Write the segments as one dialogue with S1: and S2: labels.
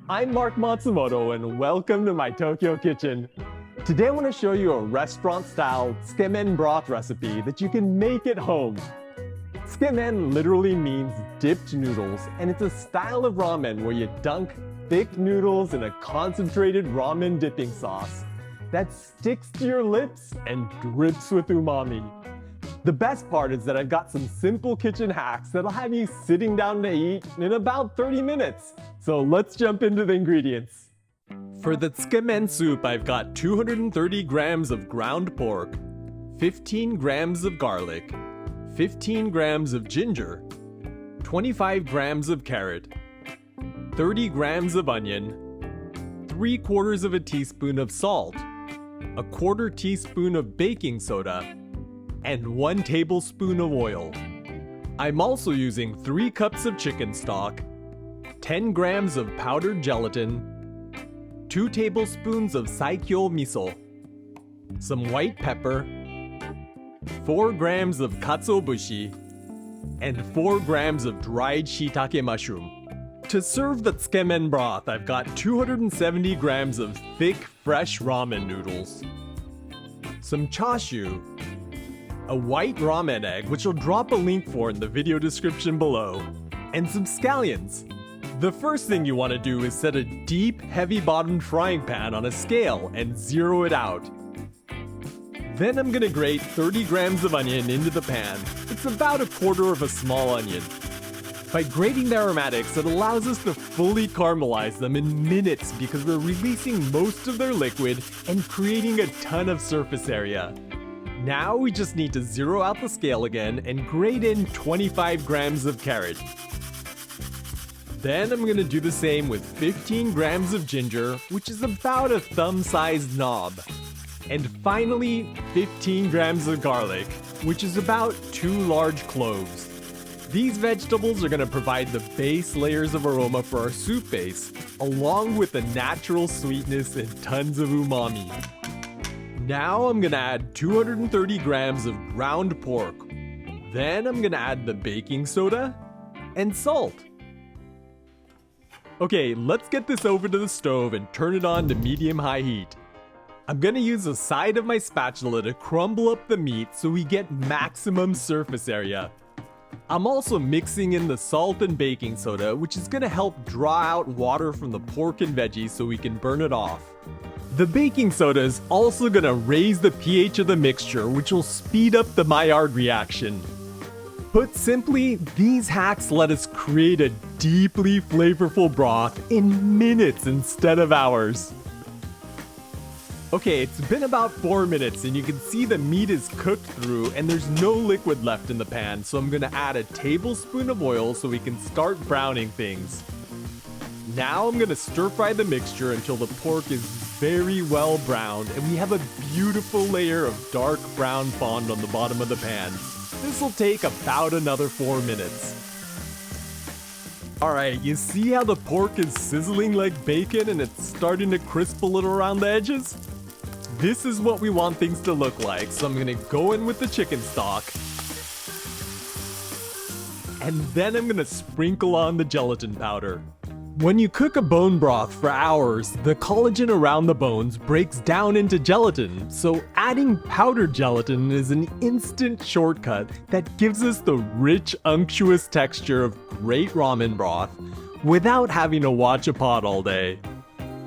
S1: I'm Mark Matsumoto and welcome to my Tokyo kitchen. Today I want to show you a restaurant-style Tsukemen Broth recipe that you can make at home. Tsukemen literally means dipped noodles, and it's a style of ramen where you dunk thick noodles in a concentrated ramen dipping sauce that sticks to your lips and drips with umami. The best part is that I've got some simple kitchen hacks that'll have you sitting down to eat in about 30 minutes. So let's jump into the ingredients. For the tsukemen soup, I've got 230 grams of ground pork, 15 grams of garlic, 15 grams of ginger, 25 grams of carrot, 30 grams of onion, 3/4 of a teaspoon of salt, a 1/4 teaspoon of baking soda, and 1 tablespoon of oil. I'm also using 3 cups of chicken stock, 10 grams of powdered gelatin, 2 tablespoons of Saikyo miso, some white pepper, 4 grams of katsuobushi, and 4 grams of dried shiitake mushroom. To serve the tsukemen broth, I've got 270 grams of thick, fresh ramen noodles, some chashu, a white ramen egg, which I'll drop a link for in the video description below, and some scallions. The first thing you want to do is set a deep, heavy-bottomed frying pan on a scale and zero it out. Then I'm gonna grate 30 grams of onion into the pan. It's about 1/4 of a small onion. By grating the aromatics, it allows us to fully caramelize them in minutes because we're releasing most of their liquid and creating a ton of surface area. Now we just need to zero out the scale again and grate in 25 grams of carrot. Then I'm going to do the same with 15 grams of ginger, which is about a thumb-sized knob. And finally, 15 grams of garlic, which is about 2 large cloves. These vegetables are going to provide the base layers of aroma for our soup base, along with the natural sweetness and tons of umami. Now I'm gonna add 230 grams of ground pork. Then I'm gonna add the baking soda and salt. Okay, let's get this over to the stove and turn it on to medium-high heat. I'm gonna use the side of my spatula to crumble up the meat so we get maximum surface area. I'm also mixing in the salt and baking soda, which is gonna help draw out water from the pork and veggies so we can burn it off. The baking soda is also gonna raise the pH of the mixture, which will speed up the Maillard reaction. Put simply, these hacks let us create a deeply flavorful broth in minutes instead of hours. Okay, it's been about 4 minutes and you can see the meat is cooked through and there's no liquid left in the pan, so I'm gonna add a tablespoon of oil so we can start browning things. Now I'm gonna stir fry the mixture until the pork is very well browned and we have a beautiful layer of dark brown fond on the bottom of the pan. This will take about another 4 minutes. Alright, you see how the pork is sizzling like bacon and it's starting to crisp a little around the edges? This is what we want things to look like, so I'm gonna go in with the chicken stock. And then I'm gonna sprinkle on the gelatin powder. When you cook a bone broth for hours, the collagen around the bones breaks down into gelatin, so adding powdered gelatin is an instant shortcut that gives us the rich, unctuous texture of great ramen broth without having to watch a pot all day.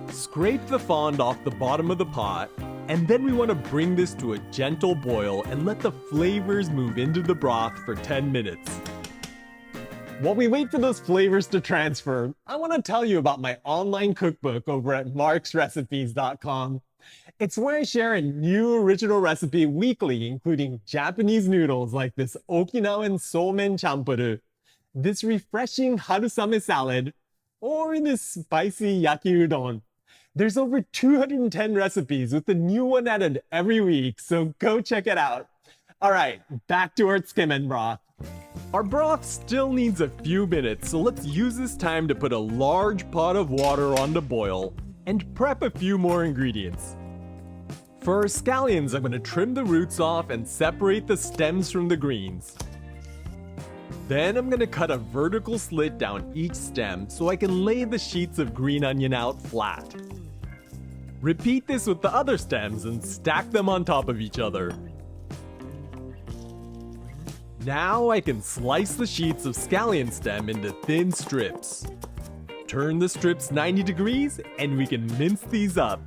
S1: Scrape the fond off the bottom of the pot, and then we want to bring this to a gentle boil and let the flavors move into the broth for 10 minutes. While we wait for those flavors to transfer, I want to tell you about my online cookbook over at marksrecipes.com. It's where I share a new original recipe weekly, including Japanese noodles like this Okinawan somen champuru, this refreshing harusame salad, or this spicy yaki udon. There's over 210 recipes with a new one added every week, so go check it out. All right, back to our tsukemen broth. Our broth still needs a few minutes, so let's use this time to put a large pot of water on to boil and prep a few more ingredients. For our scallions, I'm going to trim the roots off and separate the stems from the greens. Then I'm gonna cut a vertical slit down each stem so I can lay the sheets of green onion out flat. Repeat this with the other stems and stack them on top of each other. Now I can slice the sheets of scallion stem into thin strips. Turn the strips 90 degrees and we can mince these up.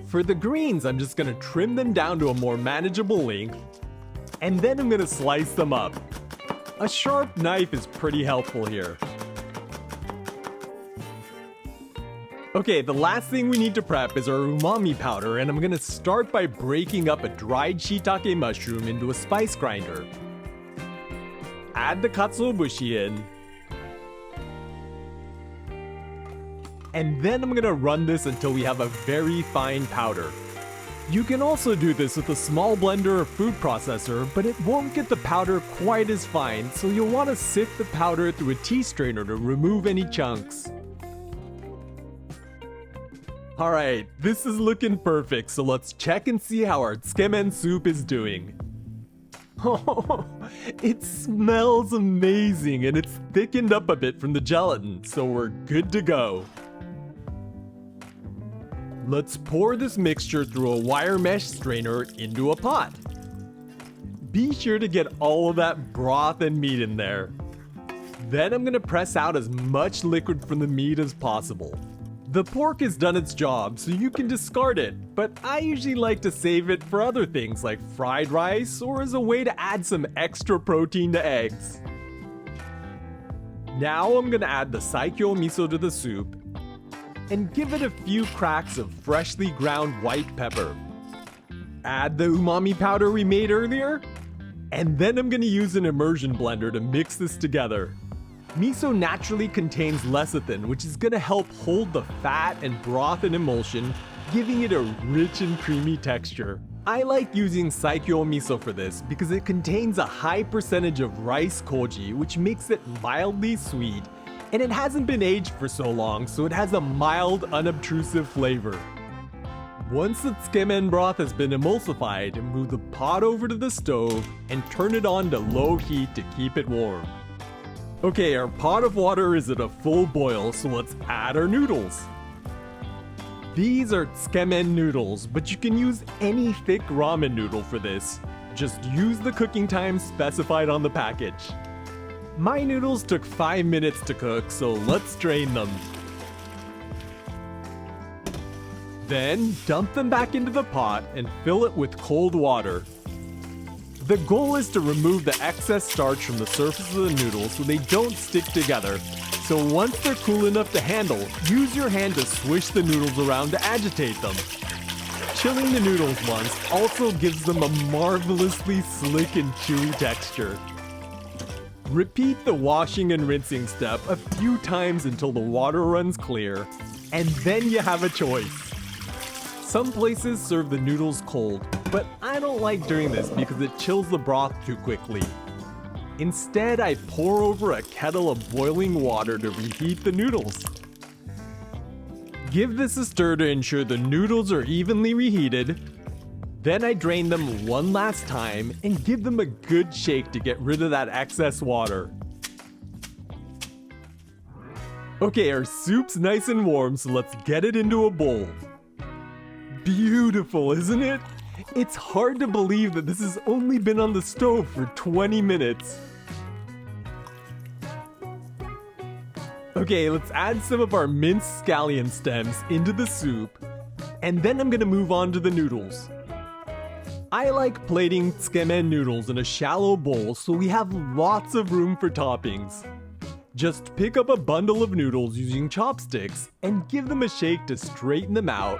S1: For the greens, I'm just gonna trim them down to a more manageable length, and then I'm gonna slice them up. A sharp knife is pretty helpful here. Okay, the last thing we need to prep is our umami powder, and I'm gonna start by breaking up a dried shiitake mushroom into a spice grinder. Add the katsuobushi in. And then I'm gonna run this until we have a very fine powder. You can also do this with a small blender or food processor, but it won't get the powder quite as fine, so you'll want to sift the powder through a tea strainer to remove any chunks. Alright, this is looking perfect, so let's check and see how our tsukemen soup is doing. Oh, it smells amazing and it's thickened up a bit from the gelatin, so we're good to go. Let's pour this mixture through a wire mesh strainer into a pot. Be sure to get all of that broth and meat in there. Then I'm gonna press out as much liquid from the meat as possible. The pork has done its job, so you can discard it, but I usually like to save it for other things like fried rice or as a way to add some extra protein to eggs. Now I'm gonna add the Saikyo miso to the soup and give it a few cracks of freshly ground white pepper. Add the umami powder we made earlier, and then I'm gonna use an immersion blender to mix this together. Miso naturally contains lecithin, which is gonna help hold the fat and broth in emulsion, giving it a rich and creamy texture. I like using Saikyo miso for this because it contains a high percentage of rice koji, which makes it mildly sweet, and it hasn't been aged for so long, so it has a mild, unobtrusive flavor. Once the tsukemen broth has been emulsified, move the pot over to the stove and turn it on to low heat to keep it warm. Okay, our pot of water is at a full boil, so let's add our noodles. These are tsukemen noodles, but you can use any thick ramen noodle for this. Just use the cooking time specified on the package. My noodles took 5 minutes to cook, so let's drain them. Then dump them back into the pot and fill it with cold water. The goal is to remove the excess starch from the surface of the noodles so they don't stick together. So once they're cool enough to handle, use your hand to swish the noodles around to agitate them. Chilling the noodles once also gives them a marvelously slick and chewy texture. Repeat the washing and rinsing step a few times until the water runs clear, and then you have a choice. Some places serve the noodles cold, but I don't like doing this because it chills the broth too quickly. Instead, I pour over a kettle of boiling water to reheat the noodles. Give this a stir to ensure the noodles are evenly reheated. Then I drain them one last time and give them a good shake to get rid of that excess water. Okay, our soup's nice and warm, so let's get it into a bowl. Beautiful, isn't it? It's hard to believe that this has only been on the stove for 20 minutes. Okay, let's add some of our minced scallion stems into the soup, and then I'm gonna move on to the noodles. I like plating tsukemen noodles in a shallow bowl so we have lots of room for toppings. Just pick up a bundle of noodles using chopsticks and give them a shake to straighten them out.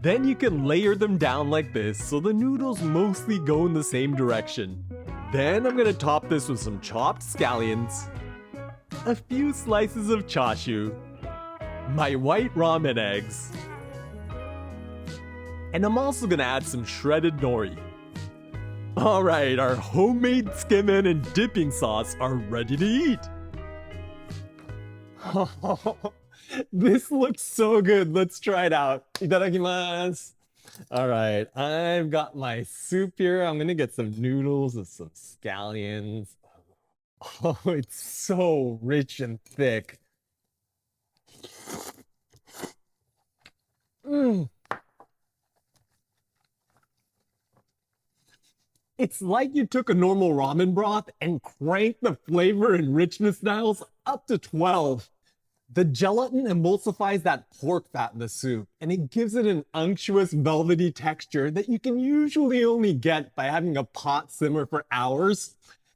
S1: Then you can layer them down like this so the noodles mostly go in the same direction. Then I'm gonna top this with some chopped scallions, a few slices of chashu, my white ramen eggs, and I'm also gonna add some shredded nori. Alright, our homemade tsukemen and dipping sauce are ready to eat. This looks so good. Let's try it out. Itadakimasu. All right, I've got my soup here. I'm gonna get some noodles and some scallions. Oh, it's so rich and thick. Mm. It's like you took a normal ramen broth and cranked the flavor and richness dials up to 12. The gelatin emulsifies that pork fat in the soup, and it gives it an unctuous, velvety texture that you can usually only get by having a pot simmer for hours.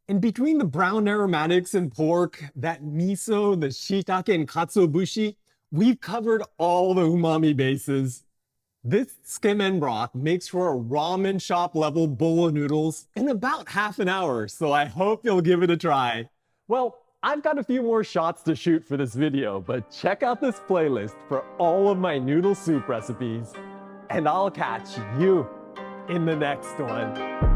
S1: And between the brown aromatics in pork, that miso, the shiitake, and katsuobushi, we've covered all the umami bases. This Tsukemen Broth makes for a ramen shop level bowl of noodles in about half an hour, so I hope you'll give it a try. Well, I've got a few more shots to shoot for this video, but check out this playlist for all of my noodle soup recipes. And I'll catch you in the next one.